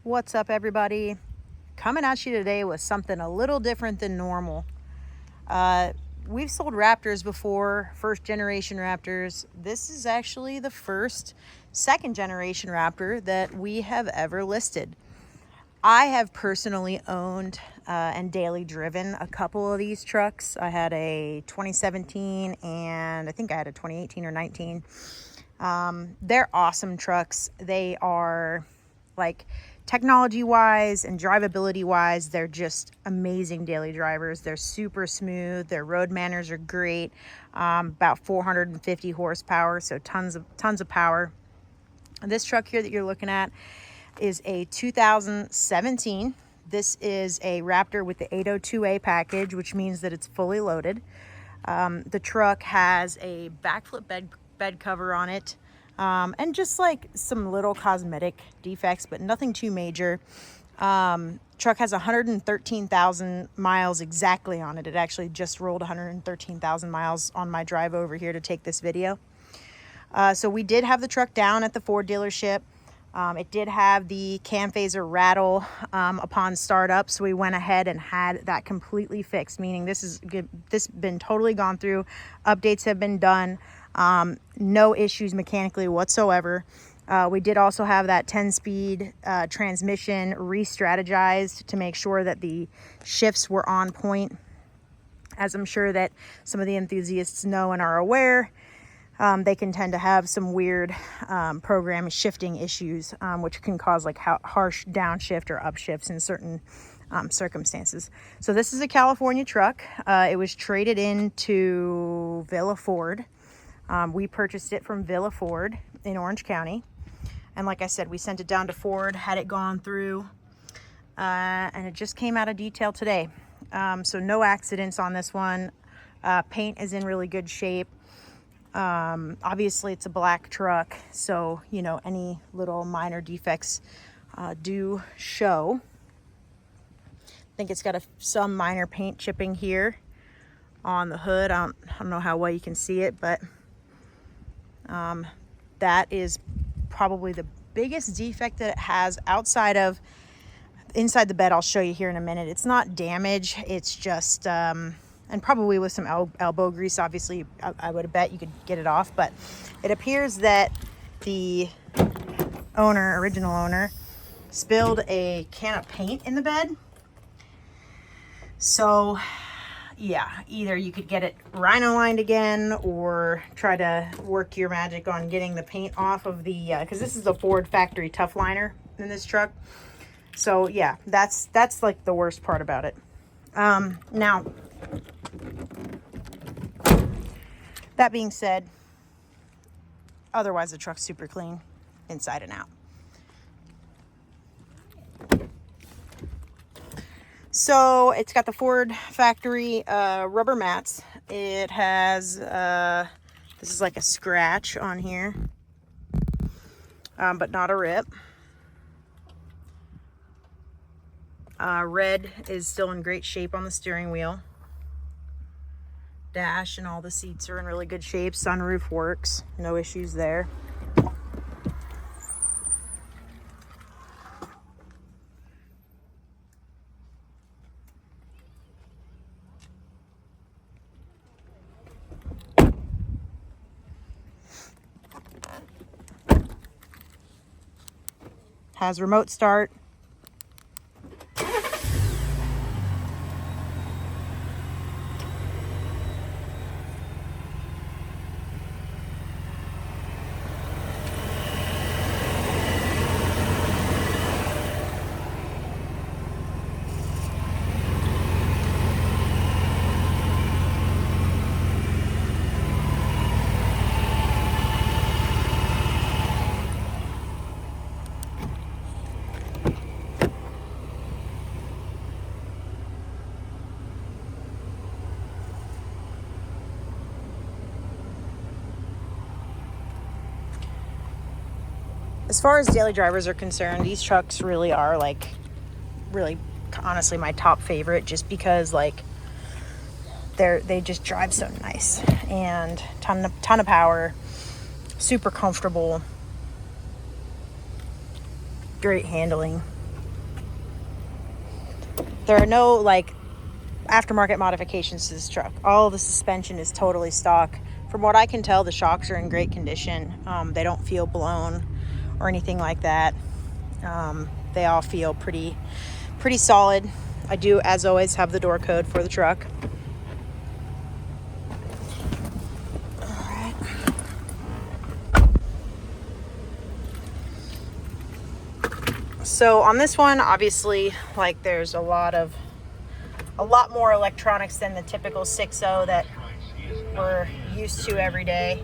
What's up, everybody? Coming at you today with something a little different than normal. We've sold Raptors before, first generation Raptors. This is actually the first second generation Raptor that we have ever listed. I have personally owned and daily driven a couple of these trucks. I had a 2017 and I think I had a 2018 or 19. They're awesome trucks. They are like technology wise and drivability wise, they're just amazing daily drivers. They're super smooth. Their road manners are great. About 450 horsepower, so tons of power. And this truck here that you're looking at is a 2017. This is a Raptor with the 802A package, which means that it's fully loaded. The truck has a backflip bed cover on it, and just like some little cosmetic defects, but nothing too major. Truck has 113,000 miles exactly on it. It actually just rolled 113,000 miles on my drive over here to take this video. So we did have the truck down at the Ford dealership. It did have the cam phaser rattle upon startup, so we went ahead and had that completely fixed, meaning this has been totally gone through. Updates have been done. No issues mechanically whatsoever. We did also have that 10-speed transmission re-strategized to make sure that the shifts were on point. As I'm sure that some of the enthusiasts know and are aware, they can tend to have some weird program shifting issues, which can cause like harsh downshift or upshifts in certain circumstances. So this is a California truck. It was traded into Villa Ford. We purchased it from Villa Ford in Orange County. And like I said, we sent it down to Ford, had it gone through, and it just came out of detail today. So no accidents on this one. Paint is in really good shape. Obviously it's a black truck, so you know any little minor defects do show. I think it's got some minor paint chipping here on the hood. I don't know how well you can see it, but that is probably the biggest defect that it has outside of inside the bed. I'll show you here in a minute. It's not damage, it's just and probably with some elbow grease, obviously I would bet you could get it off, but it appears that the original owner spilled a can of paint in the bed. So yeah, either you could get it rhino lined again or try to work your magic on getting the paint off of the because this is a Ford factory tough liner in this truck. So yeah, that's like the worst part about it. Now that being said, otherwise the truck's super clean inside and out. So it's got the Ford factory rubber mats. It has this is like a scratch on here, but not a rip. Red is still in great shape on the steering wheel. Dash and all the seats are in really good shape. Sunroof works, no issues there. Has remote start. As far as daily drivers are concerned, these trucks really are like really honestly my top favorite, just because like they just drive so nice and ton of power, super comfortable, great handling. There are no like aftermarket modifications to this truck. All of the suspension is totally stock. From what I can tell, the shocks are in great condition. They don't feel blown or anything like that. They all feel pretty solid. I do, as always, have the door code for the truck. All right. So on this one, obviously, like there's a lot more electronics than the typical 6.0 that we're used to every day.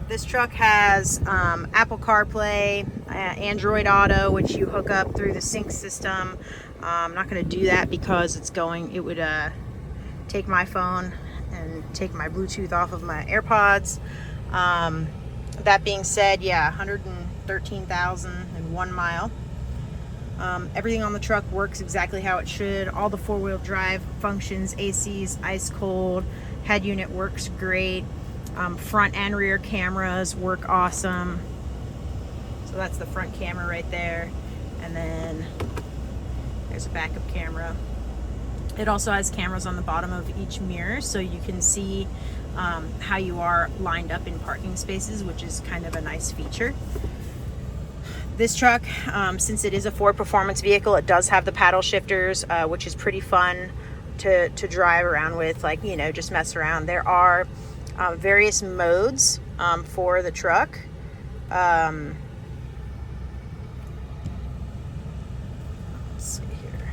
This truck has Apple CarPlay, Android Auto, which you hook up through the sync system. I'm not going to do that because it would take my phone and take my Bluetooth off of my AirPods. That being said, yeah, 113,001 mile. Everything on the truck works exactly how it should. All the four-wheel drive functions, ACs, ice cold, head unit works great. Front and rear cameras work awesome. So that's the front camera right there. And then there's a backup camera. It also has cameras on the bottom of each mirror so you can see how you are lined up in parking spaces, which is kind of a nice feature. This truck, since it is a Ford Performance vehicle, it does have the paddle shifters, which is pretty fun to drive around with, like, you know, just mess around. There are various modes for the truck. Let's see here.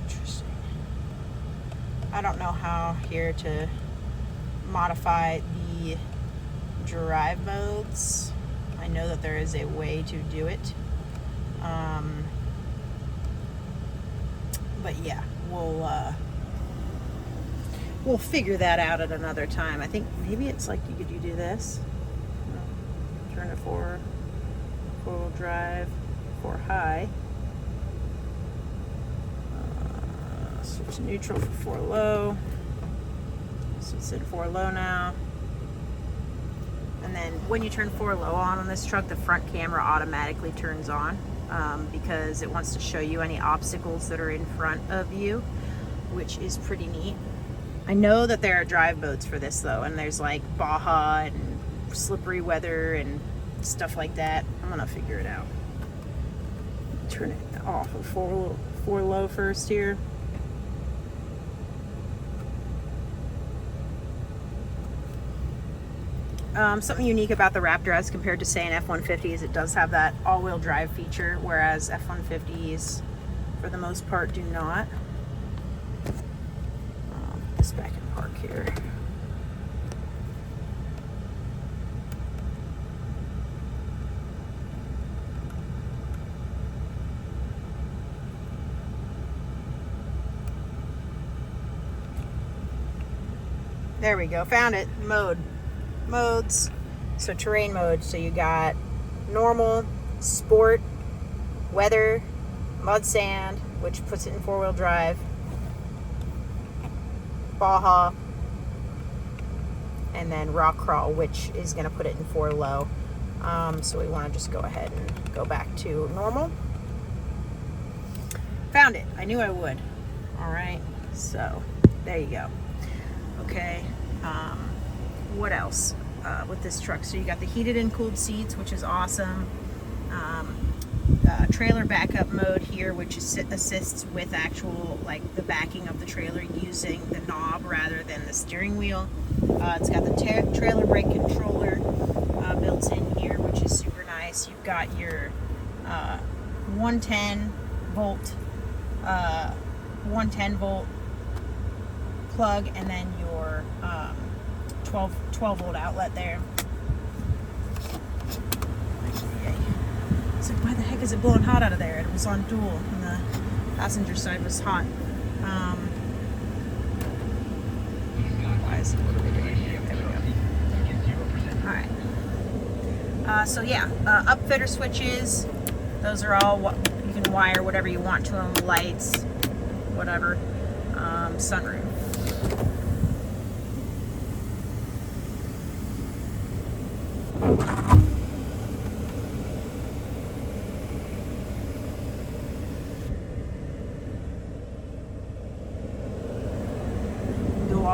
Interesting. I don't know how here to modify the drive modes. I know that there is a way to do it. But yeah, we'll figure that out at another time. I think maybe it's like you could do this. Turn it four-wheel drive, for high. Switch to neutral for 4 low. So it's in 4 low now. And then when you turn 4 low on this truck, the front camera automatically turns on because it wants to show you any obstacles that are in front of you, which is pretty neat. I know that there are drive modes for this though, and there's like Baja and slippery weather and stuff like that. I'm gonna figure it out. Turn it off of 4 low first here. Something unique about the Raptor as compared to, say, an F-150 is it does have that all-wheel drive feature, whereas F-150s, for the most part, do not. Put this back in park here. There we go. Found it. Modes. So terrain mode. So you got normal, sport, weather, mud, sand, which puts it in 4-wheel drive, Baja, and then rock crawl, which is going to put it in 4 low. So we want to just go ahead and go back to normal. Found it. I knew I would. All right. So there you go. Okay. What else with this truck? So you got the heated and cooled seats, which is awesome. Trailer backup mode here, which assists with actual, like, the backing of the trailer using the knob rather than the steering wheel. It's got the trailer brake controller built in here, which is super nice. You've got your 110 volt plug, and then your 12 volt outlet there. It's like, why the heck is it blowing hot out of there? It was on dual and the passenger side was hot. Why is it, what are we doing here? There we go. Alright. So yeah, upfitter switches. Those are all what you can wire whatever you want to them. Lights, whatever. Sunroof.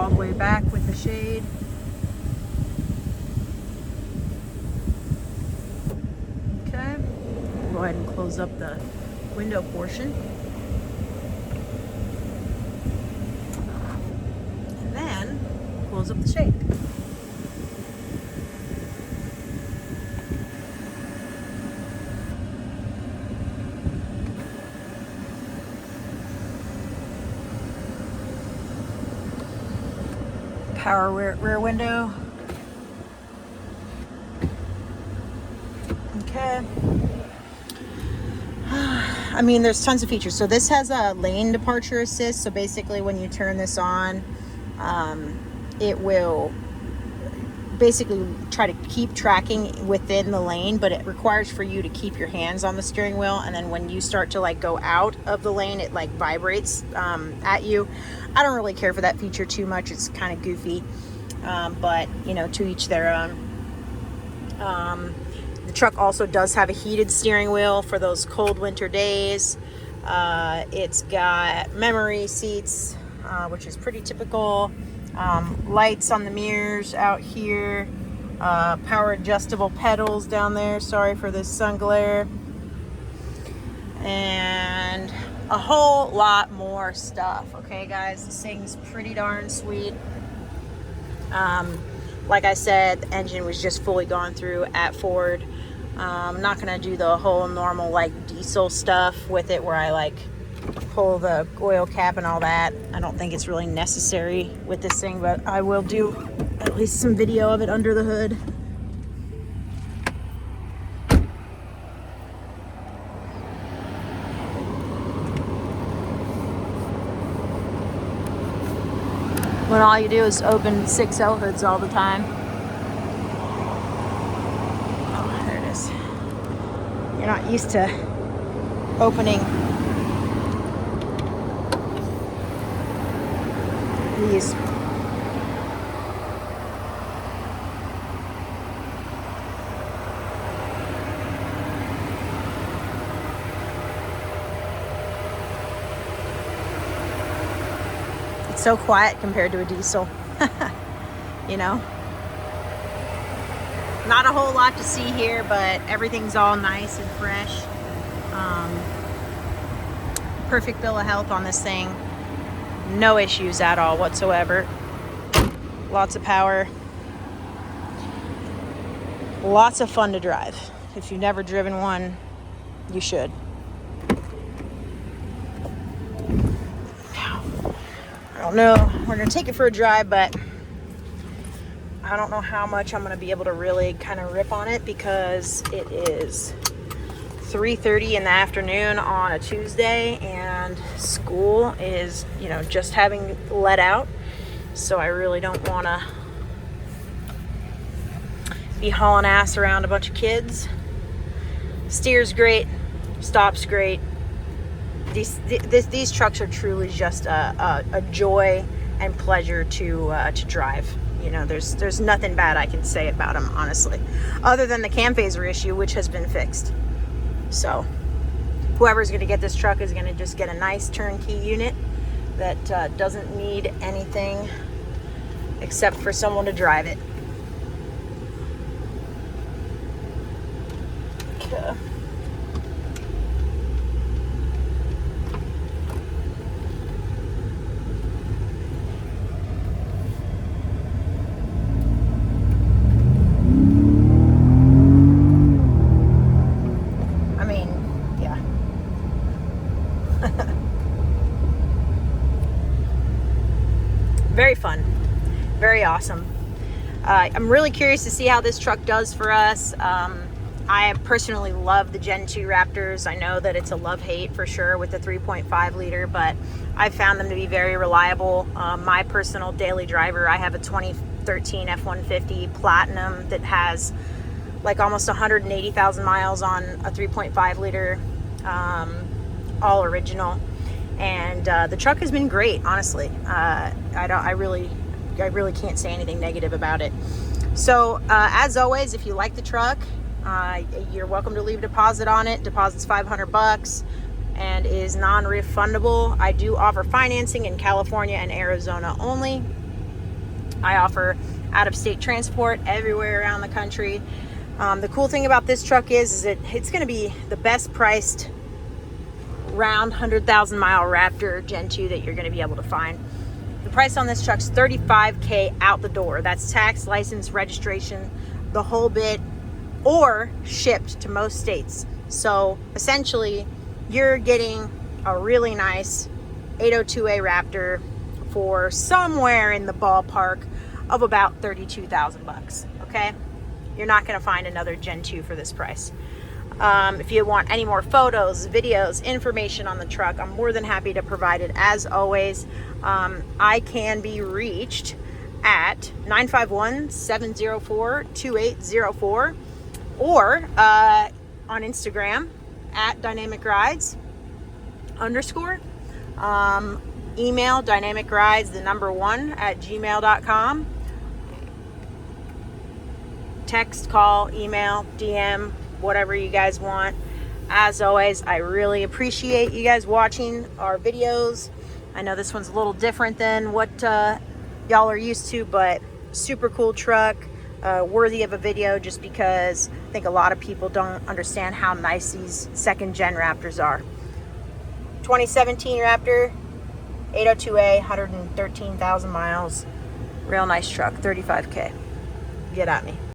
all the way back with the shade. Okay, go ahead and close up the window portion. And then close up the shade. Power rear window. Okay. I mean, there's tons of features. So this has a lane departure assist. So basically when you turn this on, it will basically try to keep tracking within the lane, but it requires for you to keep your hands on the steering wheel. And then when you start to like go out of the lane, it like vibrates at you. I don't really care for that feature too much. It's kind of goofy, but you know, to each their own. The truck also does have a heated steering wheel for those cold winter days. It's got memory seats, which is pretty typical. Lights on the mirrors out here. Power adjustable pedals down there. Sorry for this sun glare. And a whole lot more stuff. Okay, guys, this thing's pretty darn sweet. Like I said, the engine was just fully gone through at Ford. I'm not gonna do the whole normal like diesel stuff with it where I like pull the oil cap and all that. I don't think it's really necessary with this thing, but I will do at least some video of it under the hood. When all you do is open 6L hoods all the time. Oh, there it is. You're not used to opening these. It's so quiet compared to a diesel. You know, not a whole lot to see here, but everything's all nice and fresh. Perfect bill of health on this thing. No issues at all whatsoever. Lots of power. Lots of fun to drive. If you've never driven one, you should. I don't know. We're going to take it for a drive, but I don't know how much I'm going to be able to really kind of rip on it because it is 3:30 in the afternoon on a Tuesday and school is, you know, just having let out. So I really don't want to be hauling ass around a bunch of kids. Steers great, stops great. These trucks are truly just a joy and pleasure to drive. You know, there's nothing bad I can say about them, honestly, other than the cam phaser issue, which has been fixed. So whoever's going to get this truck is going to just get a nice turnkey unit that doesn't need anything except for someone to drive it. Okay. Very fun, very awesome. I'm really curious to see how this truck does for us. I personally love the Gen 2 Raptors. I know that it's a love-hate for sure with the 3.5 liter, but I've found them to be very reliable. My personal daily driver, I have a 2013 F-150 Platinum that has like almost 180,000 miles on a 3.5 liter, all original. And the truck has been great, honestly. I really can't say anything negative about it. So as always, if you like the truck, you're welcome to leave a deposit on it. Deposit's $500 and is non-refundable. I do offer financing in California and Arizona only. I offer out-of-state transport everywhere around the country. The cool thing about this truck is it's going to be the best priced round 100,000 mile Raptor Gen 2 that you're going to be able to find. The price on this truck's $35K out the door. That's tax, license, registration, the whole bit, or shipped to most states. So essentially, you're getting a really nice 802A Raptor for somewhere in the ballpark of about 32,000 bucks. Okay, you're not going to find another Gen 2 for this price. If you want any more photos, videos, information on the truck, I'm more than happy to provide it. As always, I can be reached at 951-704-2804 or on Instagram at dynamicrides_. Email dynamicrides1@gmail.com. Text, call, email, DM, whatever you guys want. As always, I really appreciate you guys watching our videos. I know this one's a little different than what y'all are used to, but super cool truck, worthy of a video, just because I think a lot of people don't understand how nice these second gen Raptors are. 2017 Raptor, 802A, 113,000 miles. Real nice truck, 35K. Get at me.